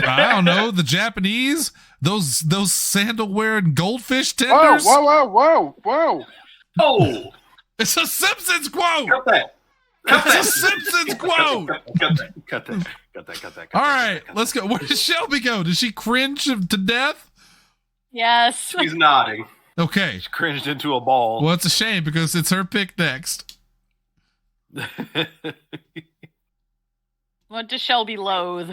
I don't know. The Japanese, those sandal wearing goldfish Whoa, tenders. whoa, whoa, whoa, whoa. Oh, It's a Simpsons quote. cut that. It's a Simpsons quote. Cut that. All right, let's go. Where did Shelby go? Did she cringe to death? Yes. He's nodding. Okay. Cringed into a ball. Well, it's a shame because it's her pick next. What does Shelby loathe?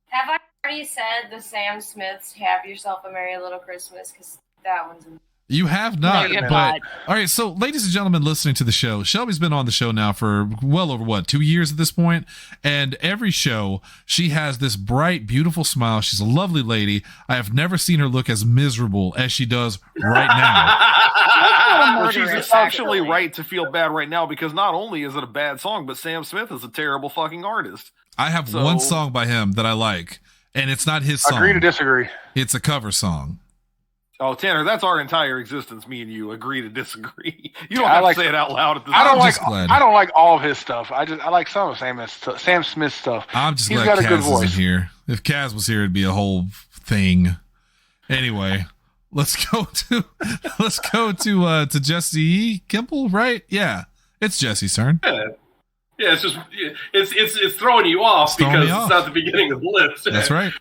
Have I already said the Sam Smith's "Have Yourself a Merry Little Christmas"? Because that one's. You have not. No, you have but, not. all right, so ladies and gentlemen listening to the show, Shelby's been on the show now for well over 2 years at this point, and every show she has this bright, beautiful smile. She's a lovely lady. I have never seen her look as miserable as she does right now. Well, she's Murderous, exceptionally actually. right to feel bad right now because not only is it a bad song, but Sam Smith is a terrible fucking artist. I have So- one song by him that I like, and it's not his song. Agree to disagree. It's a cover song. Oh, Tanner, that's our entire existence. Me and you agree to disagree. You don't I have like- to say it out loud at this I don't I'm like. just glad. I don't like all of his stuff. I like some of Sam Smith's stuff. I'm just He's glad got a Kaz good isn't voice. here. If Kaz was here, it'd be a whole thing. Anyway, let's go to Jesse Kimball, right? Yeah, it's Jesse's turn. Yeah, it's just it's throwing you off Throwing because me it's off. not the beginning of the list. That's right.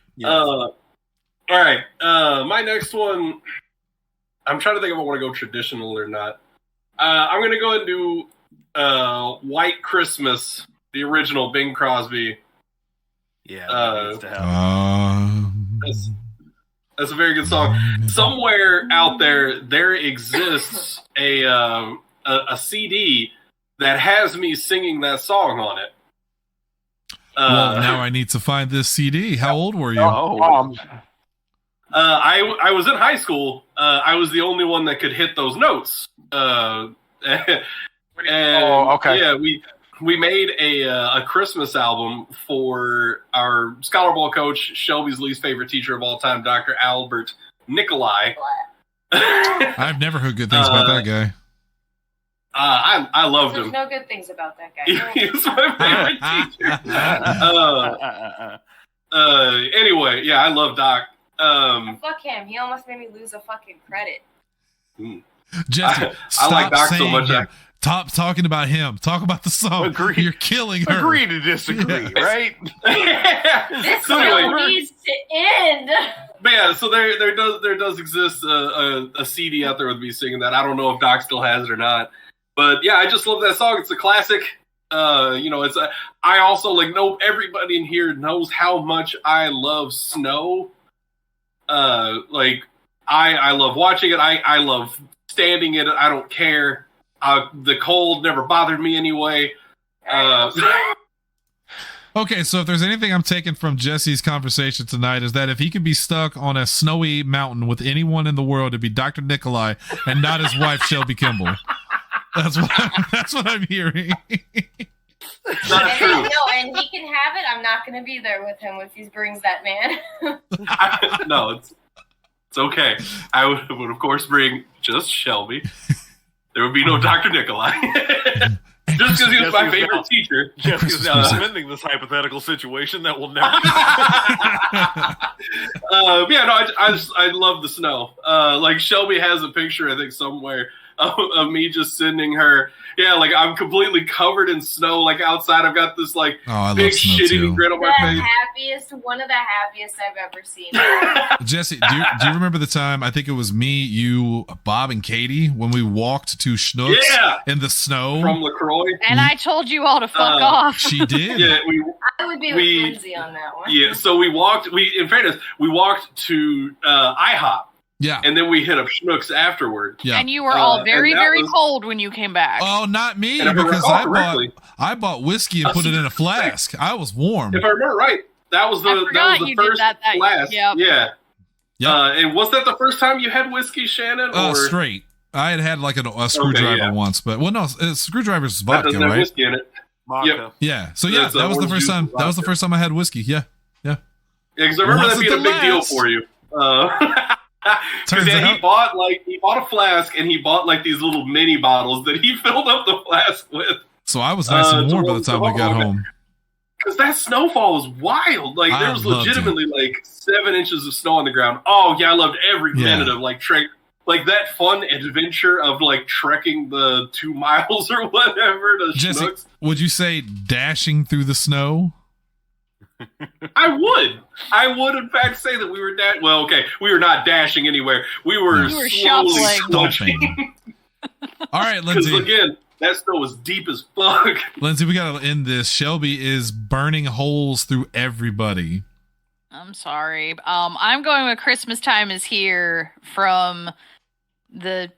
All right. My next one, I'm trying to think if I want to go traditional or not. I'm going to go and do White Christmas, the original Bing Crosby. Yeah, that needs to happen. That's a very good song. Somewhere out there exists a CD that has me singing that song on it. Well, now I need to find this CD. How old were you? Oh. I was in high school. I was the only one that could hit those notes. And, okay. Yeah, we made a Christmas album for our Scholar Ball coach, Shelby's least favorite teacher of all time, Dr. Albert Nikolai. I've never heard good things about that guy. I loved There's him. no good things about that guy. He was my favorite teacher. Anyway, yeah, I love Doc. Fuck him. He almost made me lose a fucking credit. Jesse, I stop like Doc so saying much, him. Stop talking about him. Talk about the song. Agree. You're killing her. Agree to disagree, right? This So show anyway, needs to end. but yeah, so there does exist a CD out there with me singing that. I don't know if Doc still has it or not, but yeah, I just love that song. It's a classic. I also know everybody in here knows how much I love snow. I love watching it. I love standing in it. I don't care. The cold never bothered me anyway. Okay, so if there's anything I'm taking from Jesse's conversation tonight is that if he could be stuck on a snowy mountain with anyone in the world, it'd be Dr. Nikolai and not his wife, Shelby Kimball. That's what I'm hearing. Not true. And he can have it. I'm not going to be there with him if he brings that man. No, it's okay. I would of course bring just Shelby. There would be no Dr. Nikolai. Just because he was my favorite teacher. Jesse's now defending this hypothetical situation that will never. I love the snow. Shelby has a picture, I think, somewhere of me just sending her. Yeah, I'm completely covered in snow. Outside, I've got this I love big snow, shit-eating too. grin on my face. One of the happiest I've ever seen. Jesse, do you remember the time, I think it was me, you, Bob, and Katie, when we walked to Schnucks in the snow? From LaCroix. And I told you all to fuck off. She did. Yeah, I would be with Lindsay on that one. Yeah, so we walked to IHOP. Yeah. And then we hit up Schnucks afterward. Yeah. And you were all very, and that very was- cold when you came back. Oh, not me, And if I because recall I correctly- bought whiskey and put it in a flask. I was warm. If I remember right, that was I forgot the you did first that flask. yep. Yeah. Yep. And was that the first time you had whiskey, Shannon? Or Straight. I had a screwdriver once, but screwdriver's that vodka, doesn't have right? whiskey in it? Vodka. Yeah. So That's that was the orange first juice time. and That was the vodka. first time I had whiskey. Yeah. Yeah, because I remember that Wasn't being a the big deal last. for you. Turns Because out- he bought a flask and he bought like these little mini bottles that he filled up the flask with. So I was nice and warm by the time we got home. Because that snowfall was wild. Like I there was loved legitimately like 7 inches of snow on the ground. Oh yeah, I loved every Yeah. minute of like trek. Like that fun adventure of like trekking the 2 miles or whatever to Jesse, Schnucks. would you say dashing through the snow? I would in fact say that we were well, okay, we were not dashing anywhere. We were We were slowly shuffling. Stomping. All right, Because Lindsay. again, that snow was deep as fuck. Lindsay, we got to end this. Shelby is burning holes through everybody. I'm sorry. I'm going with Christmas Time is Here from the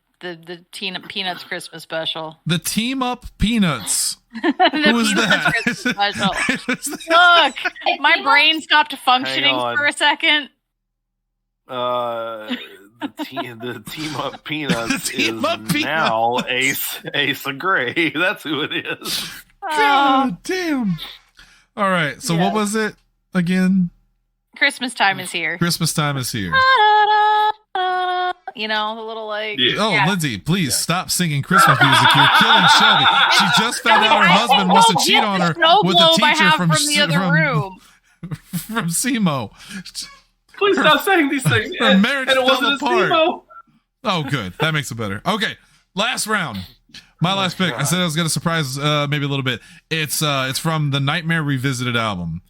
Peanuts Christmas special. The Team Up Peanuts. The Who was Peanuts that? Christmas special. Look, my brain stopped functioning on. for a second. The team up peanuts The Team is Up Peanuts. now Ace of Gray. That's who it is. Oh, God damn. All right. So what Yes. was it again? Christmas Time is Here. Christmas time is here. You know, the little like. Yeah. Oh, Yeah. Lindsay, please stop singing Christmas music. You're killing Shelby. She just found out her husband wants to cheat on her Snow with globe the I teacher have from the other room. from SEMO. Please stop saying these things. Her And marriage it fell wasn't a apart. SEMO. Oh, good. That makes it better. Okay, last round. My last pick. I said I was going to surprise maybe a little bit. It's from the Nightmare Revisited album.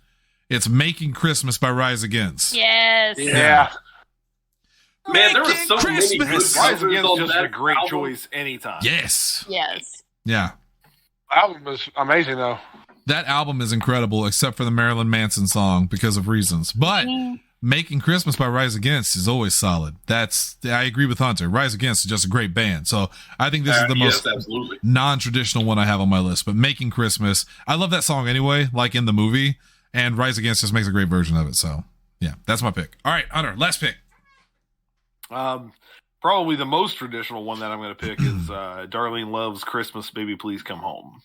It's "Making Christmas" by Rise Against. Yes. Yeah. Man, there were Making so many good Christmas. Rise covers Against on just that a great album. choice anytime. Yes. Yes. Yeah. Album is amazing though. That album is incredible, except for the Marilyn Manson song because of reasons. But "Making Christmas" by Rise Against is always solid. I agree with Hunter. Rise Against is just a great band. So I think this is the most Yes, absolutely. non-traditional one I have on my list. But "Making Christmas," I love that song anyway, like in the movie. And Rise Against just makes a great version of it. So yeah, that's my pick. All right, Hunter, last pick. Probably the most traditional one that I'm going to pick is Darlene Love's "Christmas, Baby Please Come Home."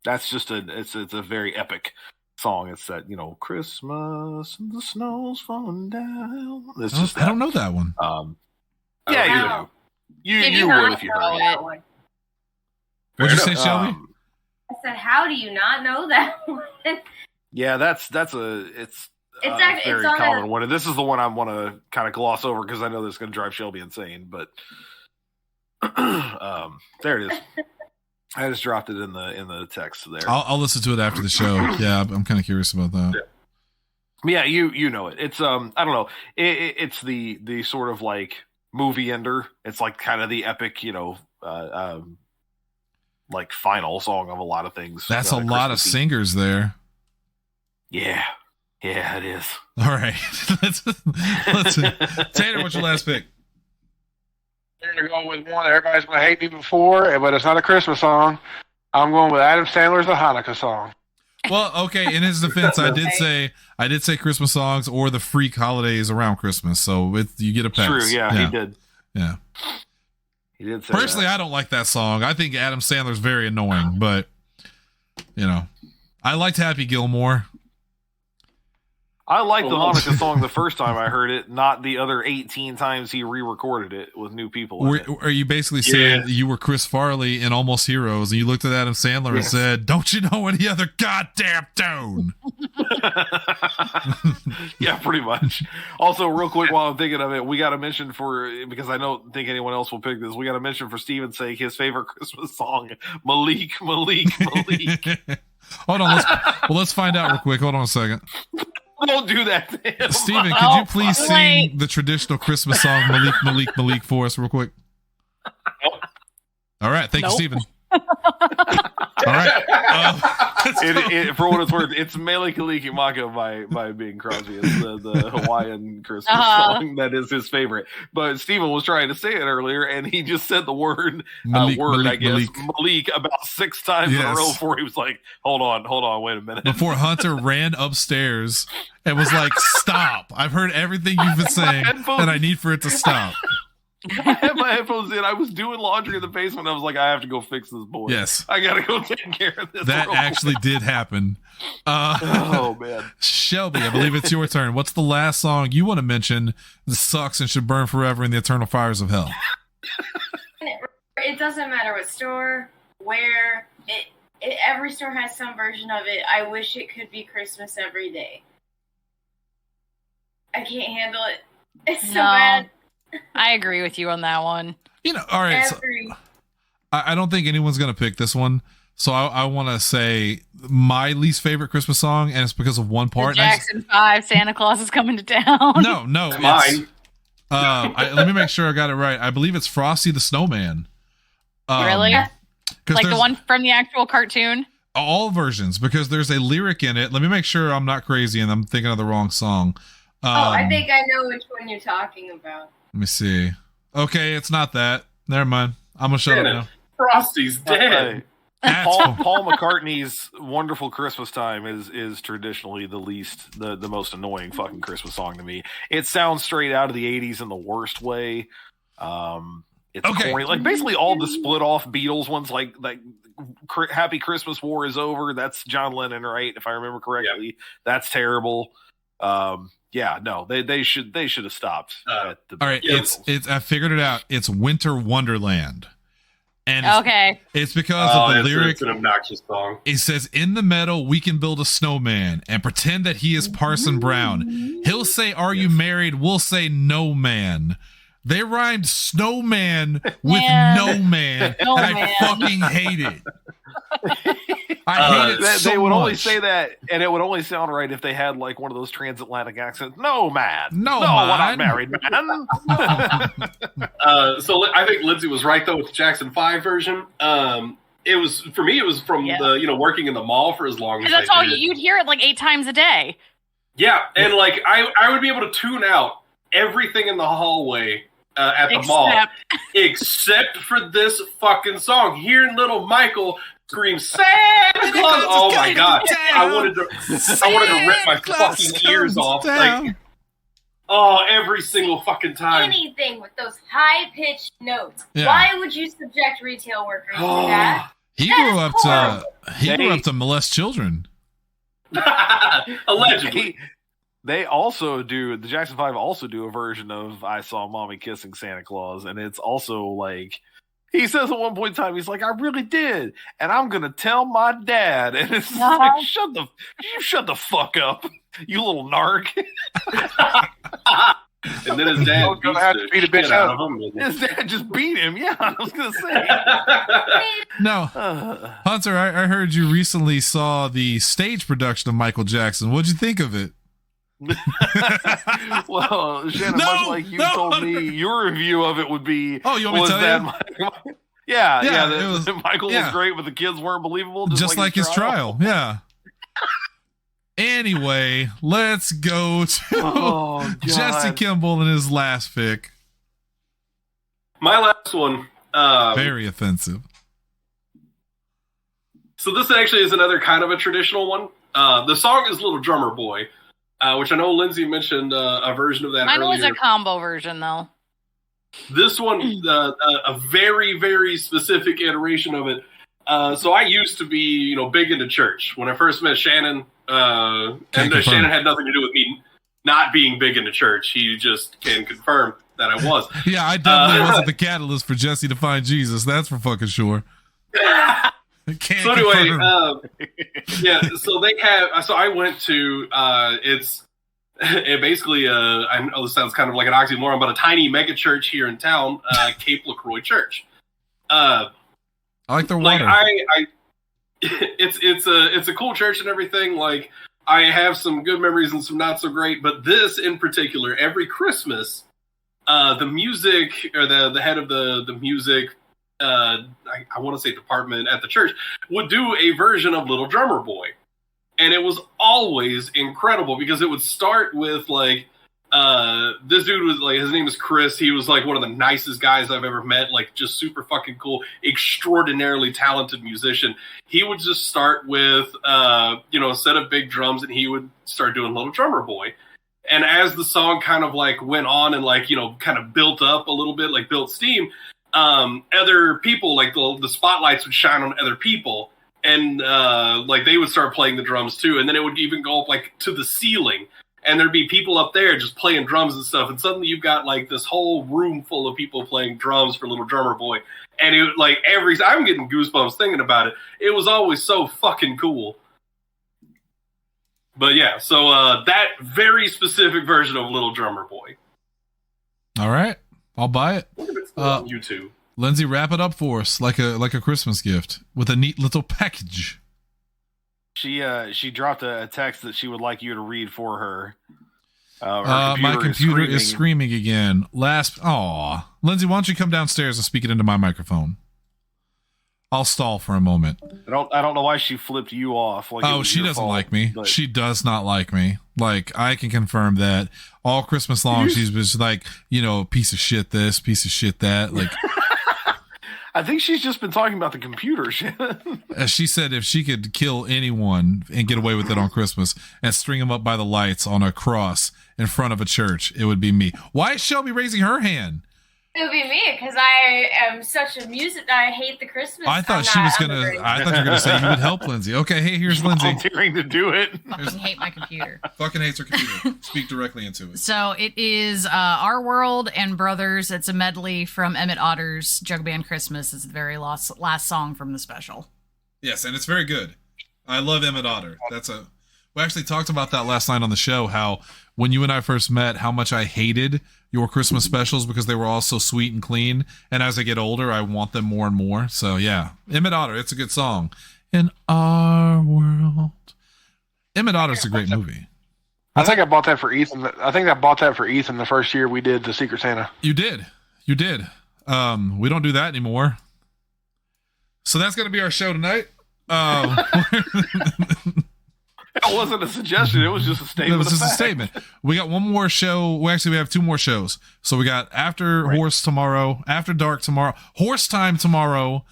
That's just it's a very epic song. It's that Christmas and the snow's falling down. It's just I don't know that one. Yeah, Wow. you would if you heard it. that one. What'd you Fair say, Shelby? I said, how do you not know that one? Yeah, it's actually- very it's on common a- one. And this is the one I want to kind of gloss over because I know this is going to drive Shelby insane. But there it is. I just dropped it in the text there. I'll listen to it after the show. Yeah, I'm kind of curious about that. Yeah, you know it. It's I don't know. It's the sort of like movie ender. It's like kind of the epic, like final song of a lot of things. That's a lot of Christmassy. singers there. Yeah, it is. All right, let's Taylor, what's your last pick? I'm gonna go with one everybody's gonna hate me before, but it's not a Christmas song. I'm going with Adam Sandler's "The Hanukkah Song." Well, okay. In his defense, I did say Christmas songs or the freak holidays around Christmas. So you get a pass. True. Yeah, he did. Yeah. He did say Personally, that. I don't like that song. I think Adam Sandler's very annoying, but I liked Happy Gilmore. I liked the Hanukkah song the first time I heard it, not the other 18 times he re-recorded it with new people. in it. Are you basically saying you were Chris Farley in Almost Heroes and you looked at Adam Sandler and said, "Don't you know any other goddamn tune?" Yeah, pretty much. Also, real quick, while I'm thinking of it, we got to mention because I don't think anyone else will pick this. We got to mention for Steven's sake his favorite Christmas song, Malik. Hold on. Let's find out real quick. Hold on a second. Don't do that to him. Steven, could you please sing the traditional Christmas song Malik for us real quick? All right. Thank you, Steven. All right. For what it's worth, it's Mele Kalikimaka by Bing Crosby. It's the Hawaiian Christmas song that is his favorite. But Steven was trying to say it earlier, and he just said the word Malik, about 6 times in a row before he was like, hold on, wait a minute. Before Hunter ran upstairs and was like, "Stop. I've heard everything you've been saying, and I need for it to stop." I had my headphones in. I was doing laundry in the basement. I was like, I have to go fix this boy. Yes. I gotta go take care of this. That actually did happen. Oh man. Shelby, I believe it's your turn. What's the last song you want to mention that sucks and should burn forever in the eternal fires of hell? It doesn't matter what store, where. Every store has some version of it. I wish it could be Christmas every day. I can't handle it. It's so bad. I agree with you on that one. You know, all right. So I don't think anyone's going to pick this one. So I want to say my least favorite Christmas song, and it's because of one part. The Jackson 5, Santa Claus is coming to town. No. Mine. Let me make sure I got it right. I believe it's Frosty the Snowman. Really? Like the one from the actual cartoon? All versions, because there's a lyric in it. Let me make sure I'm not crazy and I'm thinking of the wrong song. I think I know which one you're talking about. Let me see. Okay, it's not that. Never mind. I'm going to shut up now. Frosty's dead. Paul McCartney's "Wonderful Christmas Time" is traditionally the most annoying fucking Christmas song to me. It sounds straight out of the '80s in the worst way. It's corny. Like basically all the split off Beatles ones, like "Happy Christmas War is Over." That's John Lennon, right? If I remember correctly, yeah. That's terrible. Yeah, no, they should have stopped. All right, it's I figured it out. It's "Winter Wonderland." And it's because of the lyric. It's an obnoxious song. It says, "In the meadow, we can build a snowman and pretend that he is Parson Brown. He'll say, 'Are you married?' We'll say, 'No, man.'" They rhymed snowman with no man, and I fucking hate it. I hate it so They would much. only say that, and it would only sound right if they had like one of those transatlantic accents. No, man. No, we're not married, man. So I think Lindsay was right though with the Jackson 5 version. It was from the working in the mall for as long as that's all you'd hear it like 8 times a day. Yeah, and like I would be able to tune out everything in the hallway at the mall, except for this fucking song. Hearing little Michael scream "Santa Claus!" Oh my god! I wanted to rip my fucking ears off. Like, every single fucking time. Anything with those high pitched notes. Yeah. Why would you subject retail workers to that? He grew up to molest children. Allegedly. They also do, the Jackson 5 also do a version of "I Saw Mommy Kissing Santa Claus," and it's also like, he says at one point in time, he's like, "I really did, and I'm gonna tell my dad," and it's like, shut the fuck up, you little narc. And then his dad beat a bitch out of him. His dad just beat him. Yeah, I was gonna say. No, Hunter, I heard you recently saw the stage production of Michael Jackson. What'd you think of it? Well, Shannon, much like you told me, your review of it would be. Oh, you want me to tell you? Michael was great, but the kids weren't believable. Just like his trial. Yeah. Anyway, let's go to Jesse Kimball and his last pick. My last one. Very offensive. So this actually is another kind of a traditional one. The song is "Little Drummer Boy," which I know Lindsay mentioned a version of that Mine earlier. was a combo version, though. This one, a very, very specific iteration of it. So I used to be, big into church. When I first met Shannon, Shannon had nothing to do with me not being big into church. He just can confirm that I was. Yeah, I definitely wasn't the catalyst for Jesse to find Jesus. That's for fucking sure. So anyway, so they have. So I went to. It basically. I know this sounds kind of like an oxymoron, but a tiny mega church here in town, Cape LaCroix Church. I like their water. It's a cool church and everything. Like, I have some good memories and some not so great, but this in particular, every Christmas, the music, or the head of the music, I want to say department at the church, would do a version of Little Drummer Boy. And it was always incredible because it would start with like, this dude was like, his name is Chris. He was like one of the nicest guys I've ever met. Like, just super fucking cool, extraordinarily talented musician. He would just start with, a set of big drums, and he would start doing Little Drummer Boy. And as the song kind of like went on and like, you know, kind of built up a little bit, like built steam, other people, like the spotlights would shine on other people, and like they would start playing the drums too, and then it would even go up like to the ceiling, and there'd be people up there just playing drums and stuff, and suddenly you've got like this whole room full of people playing drums for Little Drummer Boy, and it like I'm getting goosebumps thinking about it. It was always so fucking cool. But yeah, so that very specific version of Little Drummer Boy. All right, I'll buy it. On YouTube. Lindsay, wrap it up for us like a Christmas gift with a neat little package. She dropped a text that she would like you to read for her. My computer is screaming again. Lindsay, why don't you come downstairs and speak it into my microphone? I'll stall for a moment. I don't know why she flipped you off. Like she doesn't like me. But... She does not like me. Like, I can confirm that all Christmas long. She's just like, you know, piece of shit this, piece of shit that. Like, I think she's just been talking about the computer shit. She said if she could kill anyone and get away with it on Christmas and string them up by the lights on a cross in front of a church, it would be me. Why is Shelby raising her hand? It would be me, because I am such a music. I hate the Christmas. I thought you were gonna say you would help Lindsay. Okay, hey, here's Lindsay. Volunteering to do it. Fucking hate my computer. Fucking hates her computer. Speak directly into it. So it is Our World and Brothers. It's a medley from Emmett Otter's Jug Band Christmas. It's the very last song from the special. Yes, and it's very good. I love Emmett Otter. We actually talked about that last night on the show, how when you and I first met, how much I hated your Christmas specials because they were all so sweet and clean. And as I get older, I want them more and more. So yeah, Emmett Otter, it's a good song. In Our World. Emmett Otter's a great movie. I think I bought that for Ethan. I think I bought that for Ethan the first year we did the Secret Santa. You did. We don't do that anymore. So that's going to be our show tonight. It wasn't a suggestion. It was just a statement. It was just a statement. We got one more show. We have two more shows. So we got After Horse tomorrow, After Dark tomorrow, Horse Time tomorrow,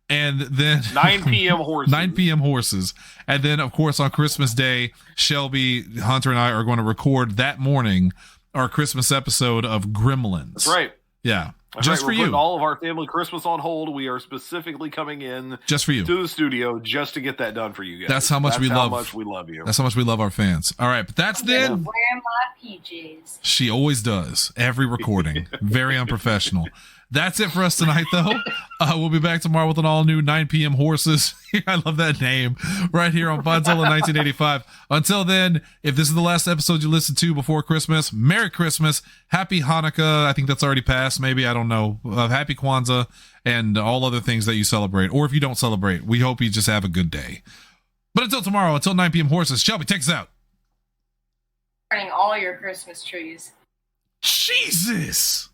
and then 9 p.m. horses. 9 p.m. horses. And then, of course, on Christmas Day, Shelby, Hunter, and I are going to record that morning our Christmas episode of Gremlins. That's right. Yeah. That's just right. for We're you. putting all of our family Christmas on hold. We are specifically coming in just for you to the studio just to get that done for you guys. That's how much we love you. That's how much we love our fans. All right, but that's then. Wear my PJs. She always does. Every recording. Very unprofessional. That's it for us tonight, though. We'll be back tomorrow with an all-new 9 p.m. Horses. I love that name. Right here on Podzilla 1985. Until then, if this is the last episode you listen to before Christmas, Merry Christmas, Happy Hanukkah. I think that's already passed. Maybe, I don't know. Happy Kwanzaa and all other things that you celebrate. Or if you don't celebrate, we hope you just have a good day. But until tomorrow, until 9 p.m. Horses, Shelby, take us out. Burning all your Christmas trees. Jesus!